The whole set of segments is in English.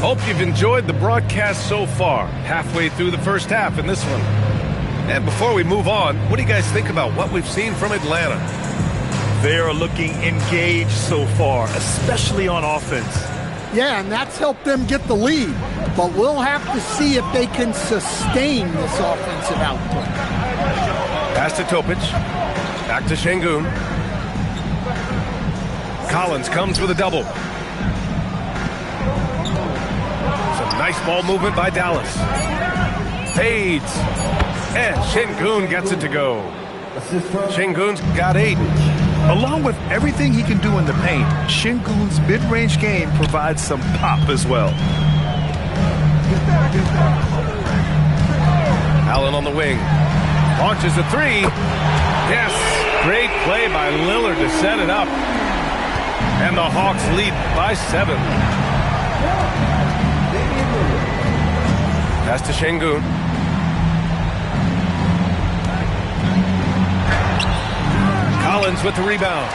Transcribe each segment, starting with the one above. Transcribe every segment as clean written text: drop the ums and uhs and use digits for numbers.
Hope you've enjoyed the broadcast so far. Halfway through the first half in this one. And before we move on, what do you guys think about what we've seen from Atlanta? They are looking engaged so far, especially on offense. Yeah, and that's helped them get the lead. But we'll have to see if they can sustain this offensive output. Pass to Topic. Back to Şengün. Collins comes with a double. Some nice ball movement by Dallas. Fades. And Şengün gets it to go. Şengün's got 8. Along with everything he can do in the paint, Şengün's mid-range game provides some pop as well. Allen on the wing. Launches a 3. Yes, great play by Lillard to set it up. And the Hawks lead by 7. Pass to Şengün. Collins with the rebound.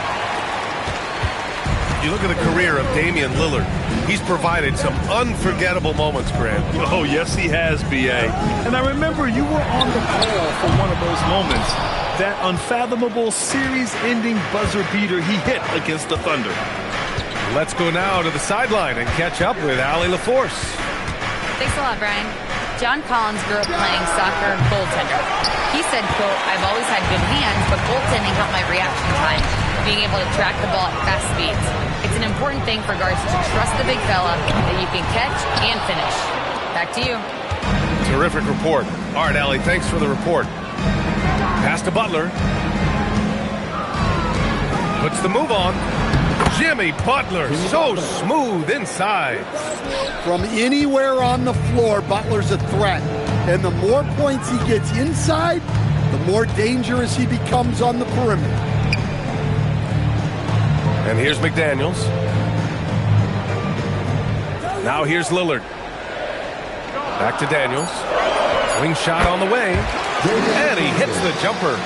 You look at the career of Damian Lillard. He's provided some unforgettable moments, Grant. Oh, yes, he has, B.A. And I remember you were on the call for one of those moments. That unfathomable series-ending buzzer beater he hit against the Thunder. Let's go now to the sideline and catch up with Allie LaForce. Thanks a lot, Brian. John Collins grew up playing soccer goaltender. He said, quote, "I've always had good hands, but goaltending helped my reaction time, being able to track the ball at fast speeds. It's an important thing for guards to trust the big fella that you can catch and finish." Back to you. Terrific report. All right, Allie, thanks for the report. Pass to Butler. Puts the move on. Jimmy Butler, so smooth inside. From anywhere on the floor, Butler's a threat. And the more points he gets inside, the more dangerous he becomes on the perimeter. And here's McDaniels. Now here's Lillard. Back to Daniels. Wing shot on the way. And he hits the jumper.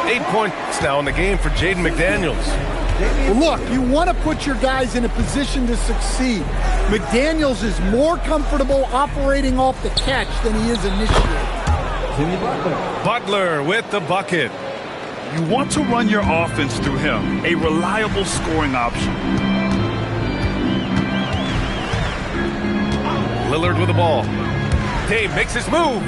8 points now in the game for Jaden McDaniels. Well, look, you want to put your guys in a position to succeed. McDaniels is more comfortable operating off the catch than he is initiating. Butler with the bucket. You want to run your offense through him, a reliable scoring option. Lillard with the ball. Dame makes his move.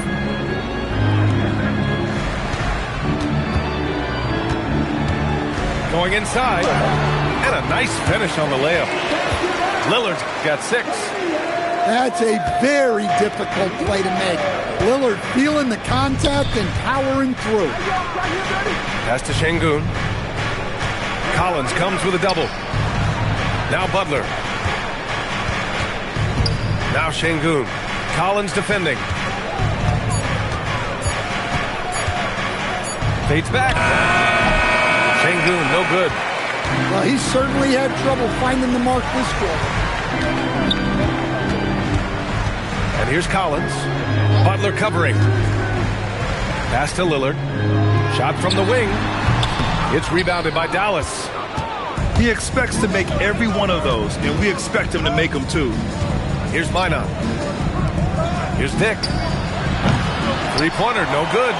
Going inside. And a nice finish on the layup. Lillard's got 6. That's a very difficult play to make. Lillard feeling the contact and powering through. Pass to Şengün. Collins comes with a double. Now Butler. Now Şengün. Collins defending. Fades back. Şengün, no good. Well, he certainly had trouble finding the mark this quarter. And here's Collins. Butler covering. Pass to Lillard. Shot from the wing. It's rebounded by Dallas. He expects to make every one of those, and we expect him to make them too. Here's Minot. Here's Dick. Three-pointer, no good.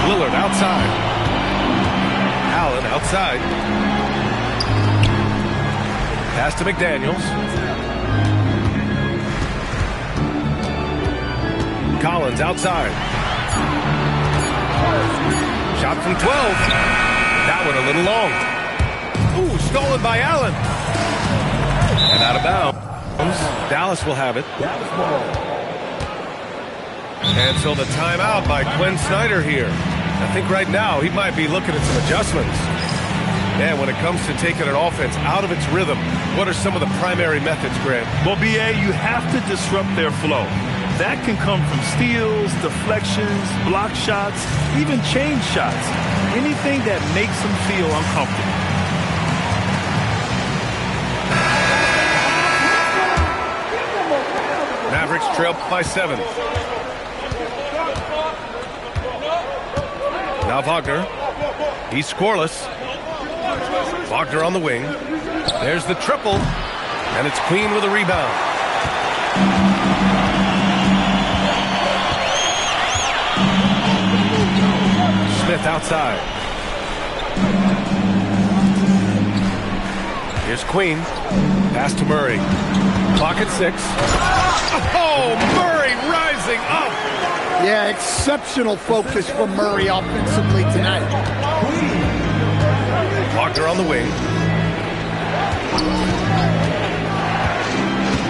Lillard outside. Allen outside. Pass to McDaniels. Collins outside. Shot from 12. That one a little long. Ooh, stolen by Allen. And out of bounds. Dallas will have it. And so the timeout by Quinn Snyder here. I think right now he might be looking at some adjustments. And when it comes to taking an offense out of its rhythm, what are some of the primary methods, Grant? Well, B.A., you have to disrupt their flow. That can come from steals, deflections, block shots, even change shots. Anything that makes them feel uncomfortable. Mavericks trail by 7. Now Wagner. He's scoreless. Wagner on the wing. There's the triple, and it's Queen with a rebound. Smith outside. Here's Queen. Pass to Murray. Clock at 6. Oh, Murray rising up. Yeah, exceptional focus from Murray offensively tonight. Wagner on the wing.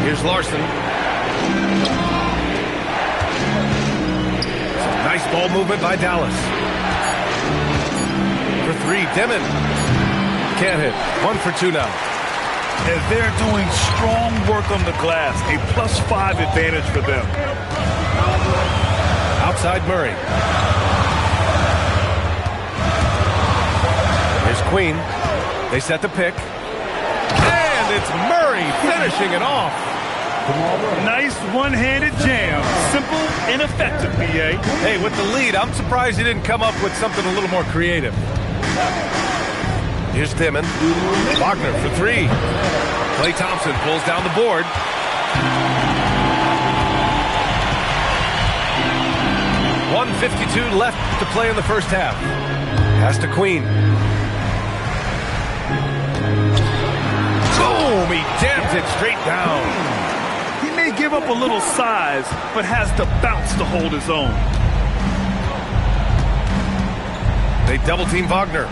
Here's Larson. Some nice ball movement by Dallas. For 3, Dimon. Can't hit. 1 for 2 now. As they're doing strong work on the glass, a +5 advantage for them. Outside Murray. Here's Queen. They set the pick. And it's Murray finishing it off. Nice one-handed jam. Simple and effective, B.A. Hey, with the lead, I'm surprised he didn't come up with something a little more creative. Here's Dimon. Wagner for 3. Klay Thompson pulls down the board. .152 left to play in the first half. Pass to Queen. Boom! He jams it straight down. He may give up a little size, but has the bounce to hold his own. They double-team Wagner.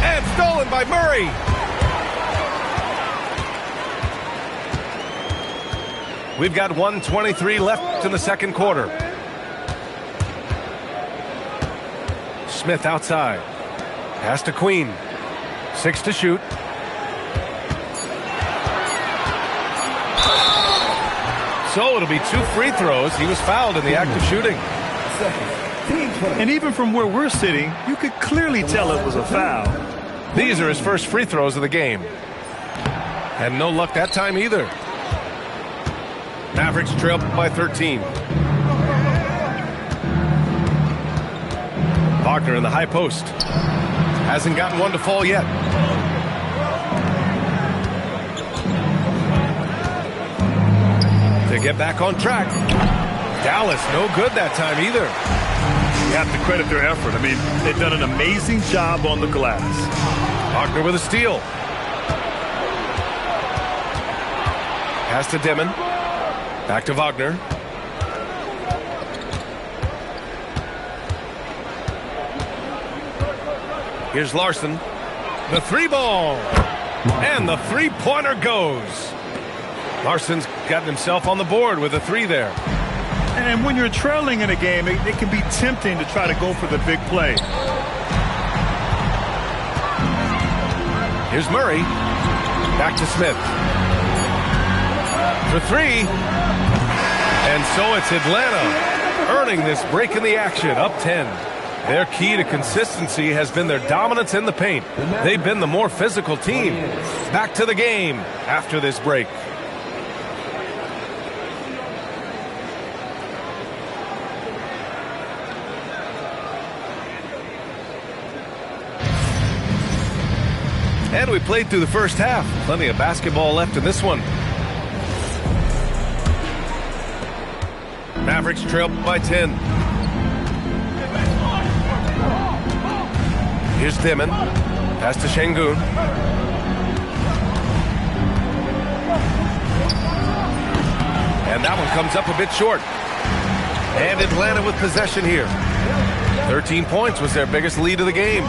And stolen by Murray. We've got 1:23 left in the second quarter. Smith outside. Pass to Queen. 6 to shoot. So it'll be 2 free throws. He was fouled in the act of shooting. And even from where we're sitting, you could clearly tell it was a foul. These are his first free throws of the game. And no luck that time either. Mavericks trail by 13. Wagner in the high post. Hasn't gotten one to fall yet. To get back on track. Dallas, no good that time either. You have to credit their effort. I mean, they've done an amazing job on the glass. Wagner with a steal. Pass to Dimon. Back to Wagner. Here's Larson. The 3-ball. And the 3-pointer goes. Larson's gotten himself on the board with a 3 there. And when you're trailing in a game, it can be tempting to try to go for the big play. Here's Murray. Back to Smith. For 3. And so it's Atlanta earning this break in the action, up 10. Their key to consistency has been their dominance in the paint. They've been the more physical team. Back to the game after this break. And we played through the first half. Plenty of basketball left in this one. Mavericks trail by 10. Here's Dimon. Pass to Şengün. And that one comes up a bit short. And Atlanta with possession here. 13 points was their biggest lead of the game.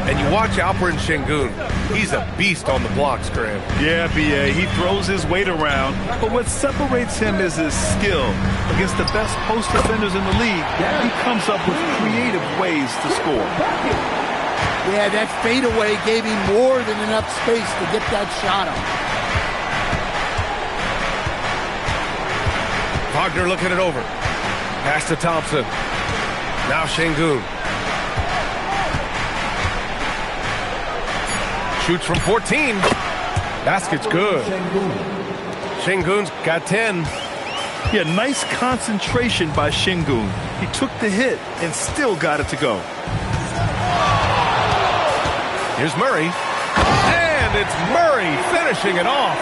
And you watch Alperen Şengün. He's a beast on the blocks, Graham. Yeah, B.A. He throws his weight around, but what separates him is his skill. Against the best post defenders in the league, he comes up with creative ways to score. Yeah, that fadeaway gave him more than enough space to get that shot up. Wagner looking it over. Pass to Thompson. Now Şengün. Shoots from 14. Basket's good. Şengün's got 10. Yeah, nice concentration by Şengün. He took the hit and still got it to go. Here's Murray. And And it's Murray finishing it off.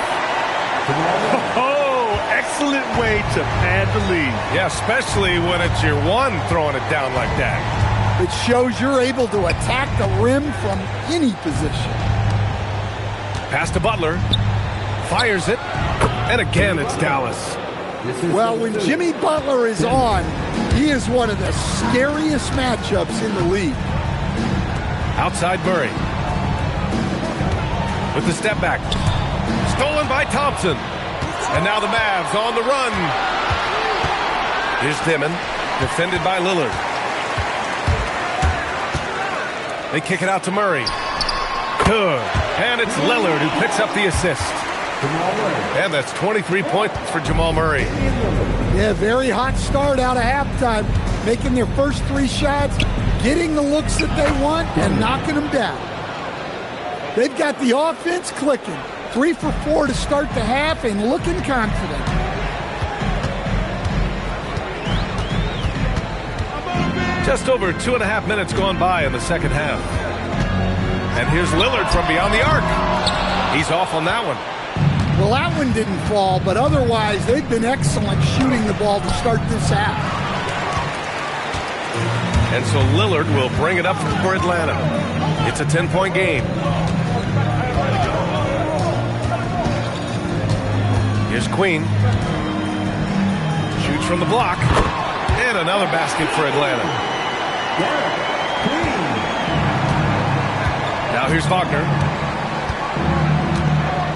Oh, excellent way to pad the lead. Yeah, especially when it's your one throwing it down like that. It shows you're able to attack the rim from any position. Pass to Butler. Fires it. And again, it's Dallas. Well, when Jimmy Butler is on, he is one of the scariest matchups in the league. Outside Murray. With the step back. Stolen by Thompson. And now the Mavs on the run. Here's Dimon. Defended by Lillard. They kick it out to Murray. Good. And it's Lillard who picks up the assist. And that's 23 points for Jamal Murray. Yeah, very hot start out of halftime. Making their first 3 shots, getting the looks that they want, and knocking them down. They've got the offense clicking. 3 for 4 to start the half and looking confident. Just over 2.5 minutes gone by in the second half. And here's Lillard from beyond the arc. He's off on that one. Well, that one didn't fall, but otherwise they've been excellent shooting the ball to start this half. And so Lillard will bring it up for Atlanta. It's a 10-point game. Here's Queen. Shoots from the block. And another basket for Atlanta. Now here's Wagner.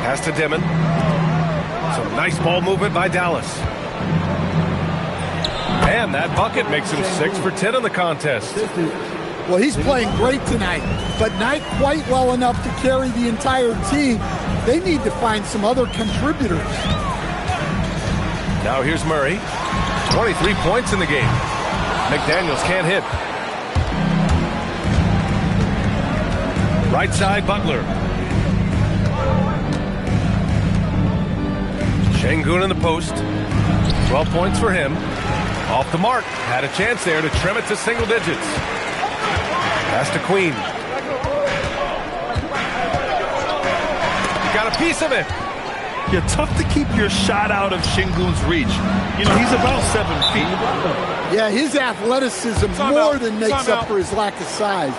Pass to Dimon. Some nice ball movement by Dallas. And that bucket makes him 6 for 10 in the contest. Well, he's playing great tonight, but not quite well enough to carry the entire team. They need to find some other contributors. Now here's Murray. 23 points in the game. McDaniels can't hit. Right side, Butler. Şengün in the post. 12 points for him. Off the mark. Had a chance there to trim it to single digits. Pass to Queen. Got a piece of it. Yeah, tough to keep your shot out of Şengün's reach. You know, he's about 7 feet. Yeah, his athleticism more than makes up for his lack of size.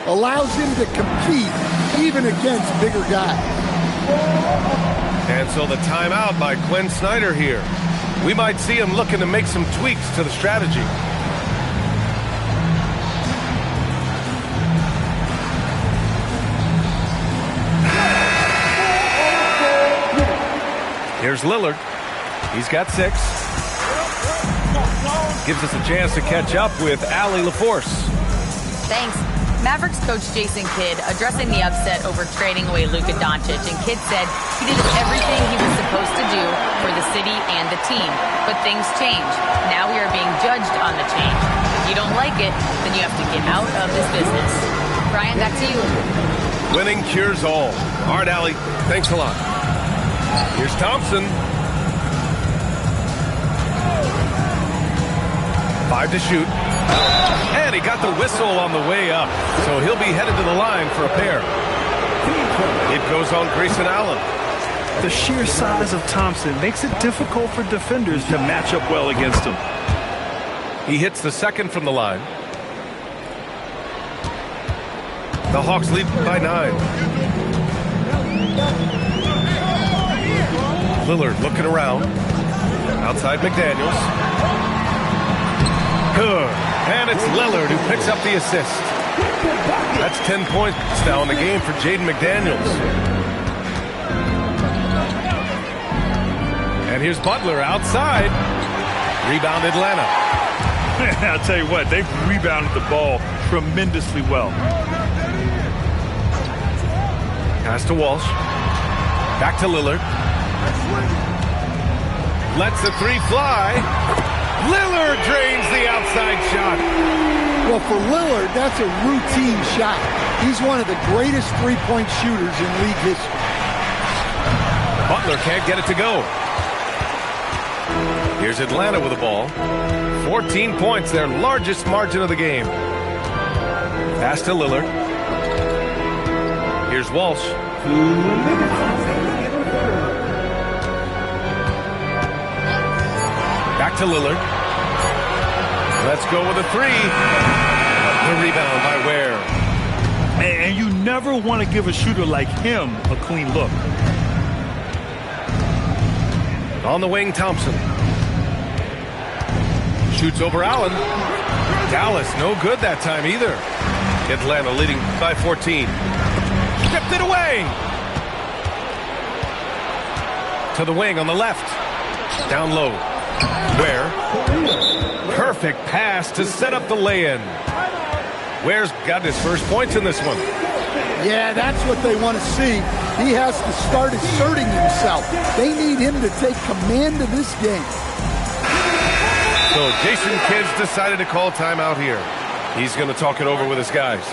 Allows him to compete even against bigger guys. And so the timeout by Quinn Snyder here. We might see him looking to make some tweaks to the strategy. Here's Lillard. He's got 6. Gives us a chance to catch up with Allie LaForce. Thanks. Mavericks coach Jason Kidd addressing the upset over trading away Luka Doncic, and Kidd said he did everything he was supposed to do for the city and the team. But things change. Now we are being judged on the change. If you don't like it, then you have to get out of this business. Brian, back to you. Winning cures all. All right, Allie. Thanks a lot. Here's Thompson. 5 to shoot. And he got the whistle on the way up. So he'll be headed to the line for a pair. It goes on Grayson Allen. The sheer size of Thompson makes it difficult for defenders to match up well against him. He hits the second from the line. The Hawks lead by 9. Lillard looking around. Outside McDaniels. Good. And it's Lillard who picks up the assist. That's 10 points now in the game for Jaden McDaniels. And here's Butler outside. Rebound Atlanta. I'll tell you what, they've rebounded the ball tremendously well. Pass to Walsh. Back to Lillard. Lets the 3 fly. Lillard drains the outside shot. Well, for Lillard, that's a routine shot. He's one of the greatest three-point shooters in league history. Butler can't get it to go. Here's Atlanta with the ball. 14 points, their largest margin of the game. Pass to Lillard. Here's Walsh. Back to Lillard. Let's go with a three. The rebound by Ware. And you never want to give a shooter like him a clean look. On the wing, Thompson. Shoots over Allen. Dallas, no good that time either. Atlanta leading by 14. Stripped it away. To the wing on the left. Down low. Ware. Perfect pass to set up the lay-in. Ware's got his first points in this one. Yeah, that's what they want to see. He has to start asserting himself. They need him to take command of this game. So Jason Kidd's decided to call timeout here. He's going to talk it over with his guys.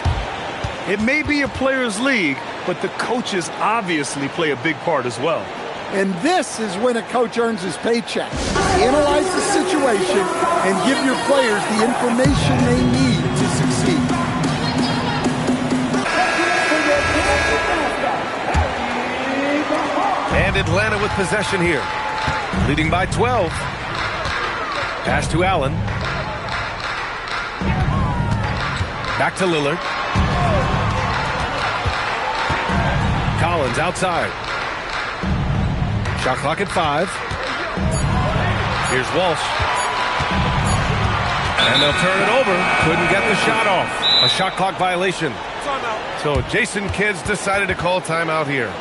It may be a players' league, but the coaches obviously play a big part as well. And this is when a coach earns his paycheck. Analyze the situation and give your players the information they need to succeed. And Atlanta with possession here. Leading by 12. Pass to Allen. Back to Lillard. Collins outside. Shot clock at 5. Here's Walsh. And they'll turn it over. Couldn't get the shot off. A shot clock violation. So Jason Kidd's decided to call timeout here.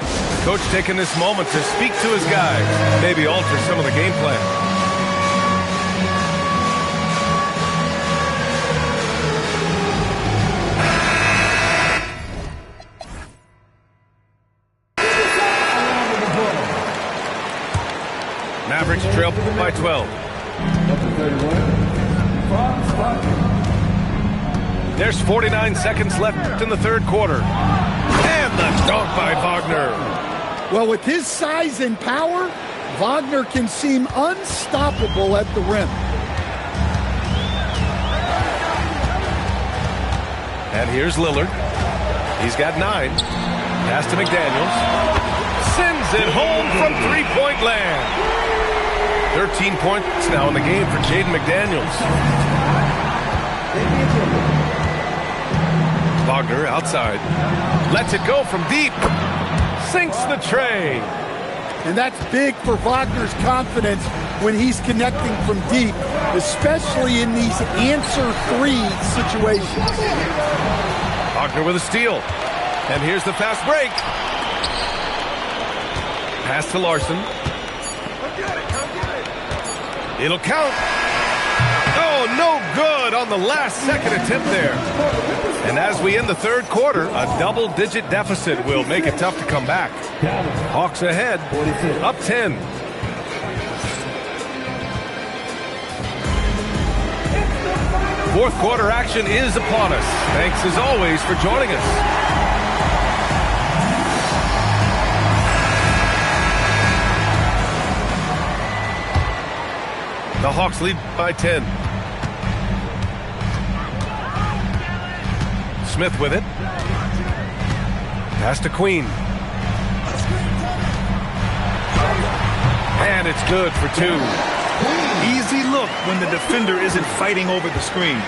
Coach taking this moment to speak to his guys. Maybe alter some of the game plan. Mavericks trail by 12. There's 49 seconds left in the third quarter. And the dunk by Wagner. Well, with his size and power, Wagner can seem unstoppable at the rim. And here's Lillard. He's got 9. Pass to McDaniels. Sends it home from three-point land. 13 points now in the game for Jaden McDaniels. Wagner outside. Lets it go from deep. Sinks the tray. And that's big for Wagner's confidence when he's connecting from deep, especially in these answer three situations. Wagner with a steal. And here's the fast break. Pass to Larson. It'll count. Oh, no good on the last second attempt there. And as we end the third quarter, a double-digit deficit will make it tough to come back. Hawks ahead, up 10. Fourth quarter action is upon us. Thanks as always for joining us. The Hawks lead by 10. Smith with it. Pass to Queen. And it's good for 2. Easy look when the defender isn't fighting over the screen.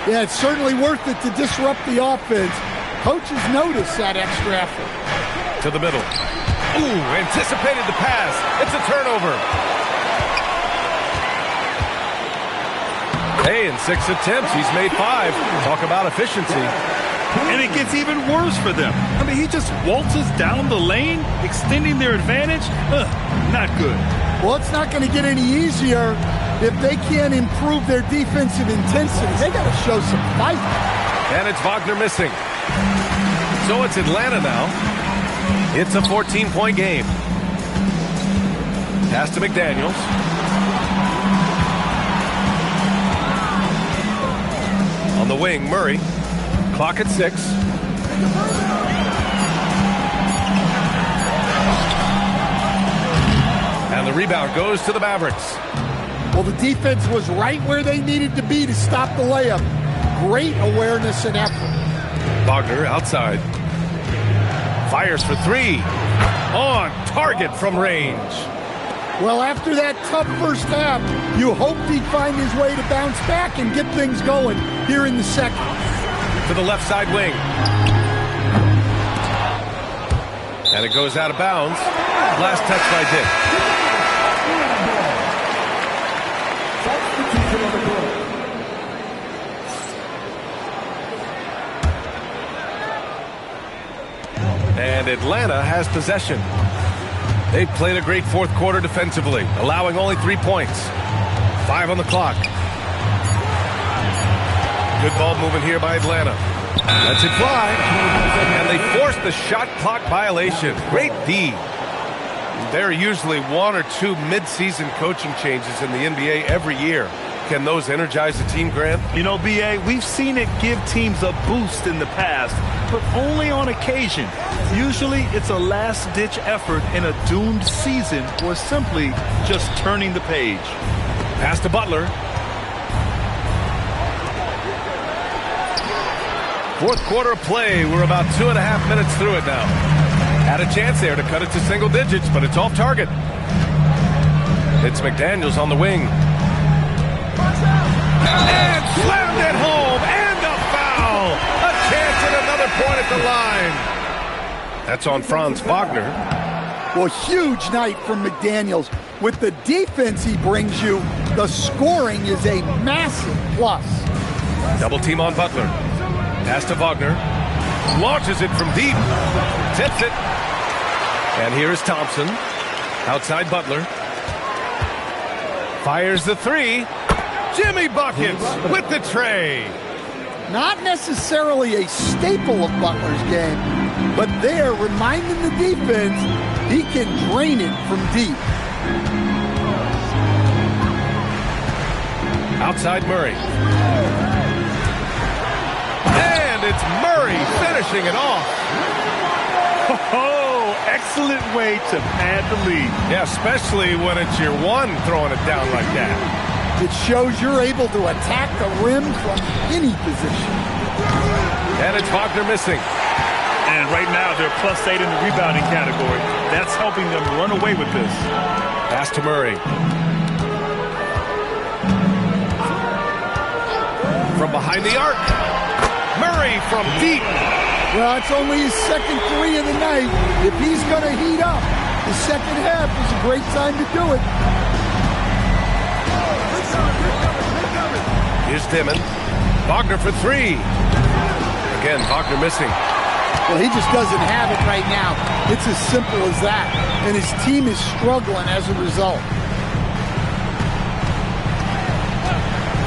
Yeah, it's certainly worth it to disrupt the offense. Coaches notice that extra effort. To the middle. Ooh, anticipated the pass. It's a turnover. Hey, in 6 attempts, he's made 5. Talk about efficiency. And it gets even worse for them. I mean, he just waltzes down the lane, extending their advantage. Not good. Well, it's not going to get any easier if they can't improve their defensive intensity. They got to show some fight. And it's Wagner missing. So it's Atlanta now. It's a 14-point game. Pass to McDaniels. On the wing, Murray. Clock at 6. And the rebound goes to the Mavericks. Well, the defense was right where they needed to be to stop the layup. Great awareness and effort. Wagner outside. Fires for three. On target from range. Well, after that tough first half, you hoped he'd find his way to bounce back and get things going here in the second. To the left side wing. And it goes out of bounds. Last touch by Dick. And Atlanta has possession. They've played a great fourth quarter defensively, allowing only 3 points. 5 on the clock. Good ball movement here by Atlanta. Lets it fly. And they force the shot clock violation. Great D. There are usually 1 or 2 mid-season coaching changes in the NBA every year. Can those energize the team, Grant? You know, B.A., we've seen it give teams a boost in the past, but only on occasion. Usually it's a last-ditch effort in a doomed season or simply just turning the page. Pass to Butler. Fourth quarter of play. We're about 2.5 minutes through it now. Had a chance there to cut it to single digits, but it's off target. It's McDaniels on the wing. And slammed it home, and a foul. A chance at another point at the line. That's on Franz Wagner. Well, huge night from McDaniels. With the defense he brings you, the scoring is a massive plus. Double team on Butler. Pass to Wagner. Launches it from deep. Tips it. And here is Thompson. Outside Butler. Fires the three. Jimmy buckets with the tray. Not necessarily a staple of Butler's game, but there reminding the defense he can drain it from deep. Outside Murray. And it's Murray finishing it off. Oh, excellent way to pad the lead. Yeah, especially when it's your one throwing it down like that. It shows you're able to attack the rim from any position. And it's Wagner missing. And right now they're +8 in the rebounding category. That's helping them run away with this. Pass to Murray. From behind the arc. Murray from deep. Well, it's only his second three of the night. If he's going to heat up, the second half is a great time to do it. Here's Dimon. Wagner for three. Again, Wagner missing. Well, he just doesn't have it right now. It's as simple as that. And his team is struggling as a result.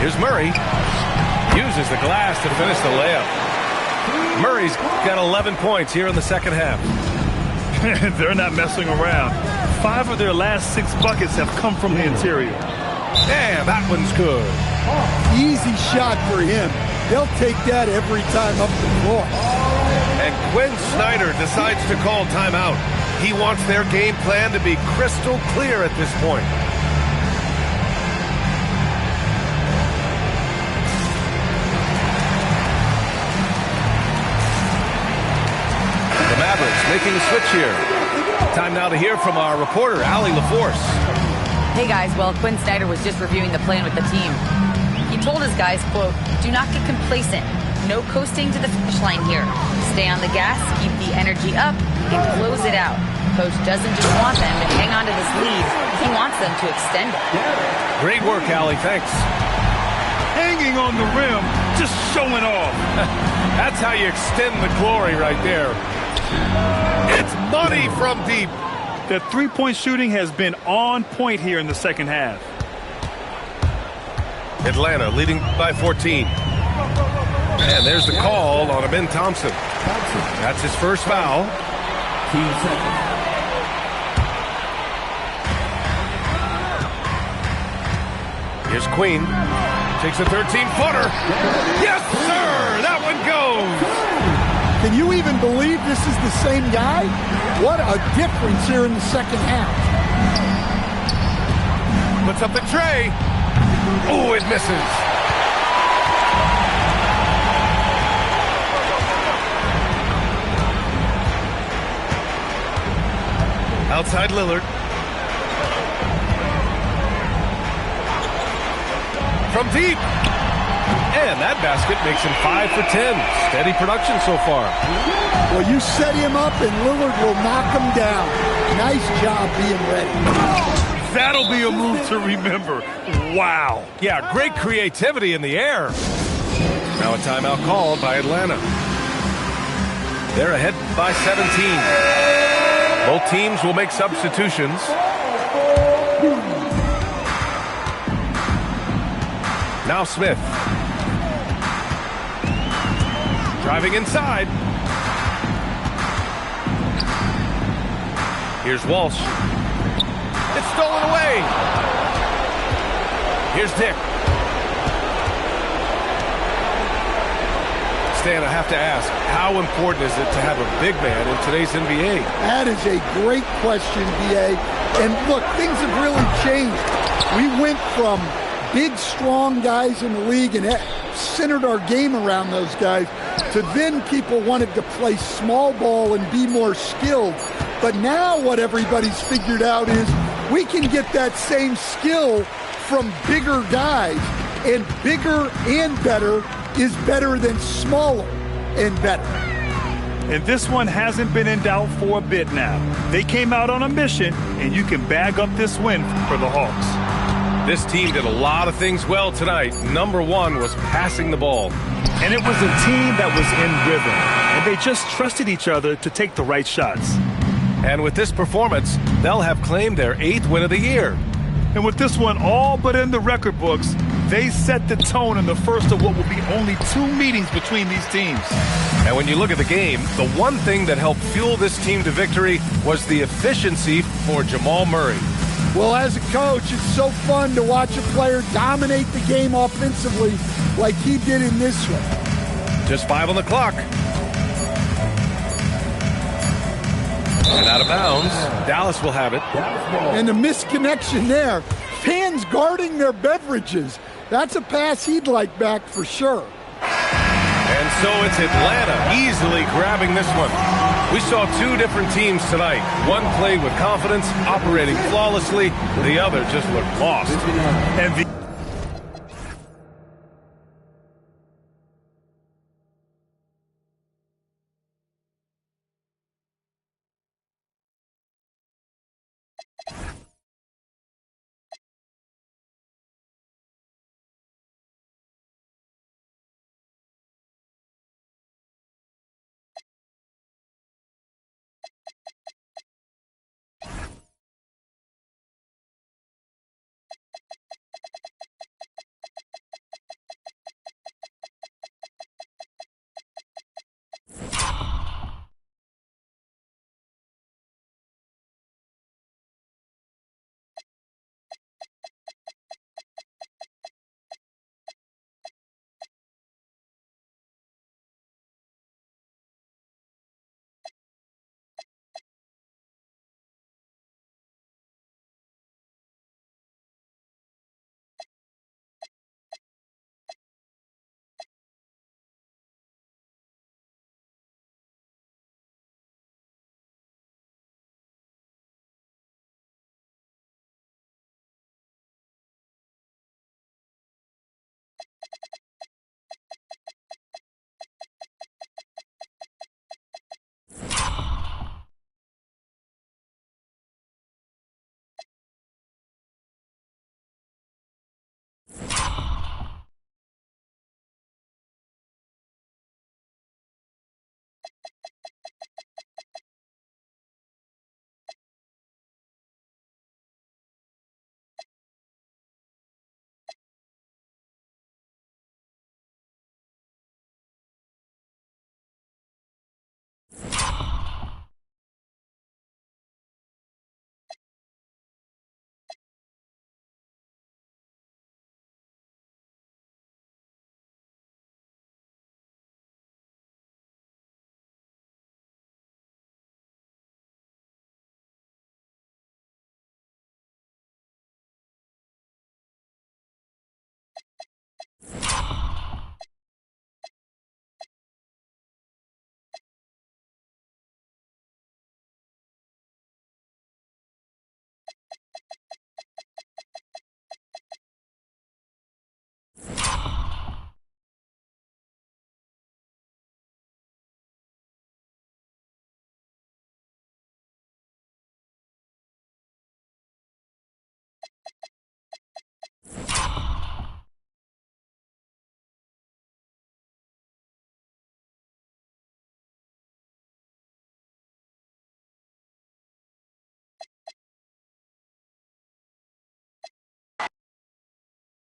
Here's Murray. Uses the glass to finish the layup. Murray's got 11 points here in the second half. They're not messing around. 5 of their last 6 buckets have come from the interior. Yeah, that one's good. Easy shot for him. They'll take that every time up the floor. And Quinn Snyder decides to call timeout. He wants their game plan to be crystal clear at this point. The Mavericks making a switch here. Time now to hear from our reporter, Allie LaForce. Hey guys, well, Quinn Snyder was just reviewing the plan with the team. He told his guys, quote, "Do not get complacent. No coasting to the finish line here. Stay on the gas, keep the energy up, and close it out." Coach doesn't just want them to hang on to this lead. He wants them to extend it. Great work, Allie. Thanks. Hanging on the rim, just showing off. That's how you extend the glory right there. It's money from deep. The three-point shooting has been on point here in the second half. Atlanta leading by 14. And there's the call on Amin Thompson. That's his first foul. Here's Queen. Takes a 13-footer. Yes, sir! That one goes! Can you even believe this is the same guy? What a difference here in the second half. Puts up the tray. Oh, it misses. Outside Lillard. From deep. And that basket makes him 5 for 10. Steady production so far. Well, you set him up and Lillard will knock him down. Nice job being ready. That'll be a move to remember. Wow. Yeah, great creativity in the air. Now a timeout called by Atlanta. They're ahead by 17. Both teams will make substitutions. Now Smith. Driving inside. Here's Walsh. It's stolen away. Here's Dick. Stan, I have to ask, how important is it to have a big man in today's NBA? That is a great question, B.A. And look, things have really changed. We went from big, strong guys in the league and centered our game around those guys to then people wanted to play small ball and be more skilled. But now what everybody's figured out is we can get that same skill from bigger guys, and bigger and better is better than smaller and better. And this one hasn't been in doubt for a bit now. They came out on a mission, and you can bag up this win for the Hawks. This team did a lot of things well tonight. Number one was passing the ball. And it was a team that was in rhythm, and they just trusted each other to take the right shots. And with this performance, they'll have claimed their 8th win of the year. And with this one all but in the record books, they set the tone in the first of what will be only 2 meetings between these teams. And when you look at the game, the one thing that helped fuel this team to victory was the efficiency for Jamal Murray. Well, as a coach, it's so fun to watch a player dominate the game offensively like he did in this one. Just 5 on the clock. And out of bounds, Dallas will have it. And the misconnection there. Fans guarding their beverages. That's a pass he'd like back for sure. And so it's Atlanta easily grabbing this one. We saw 2 different teams tonight. One played with confidence, operating flawlessly. The other just looked lost. And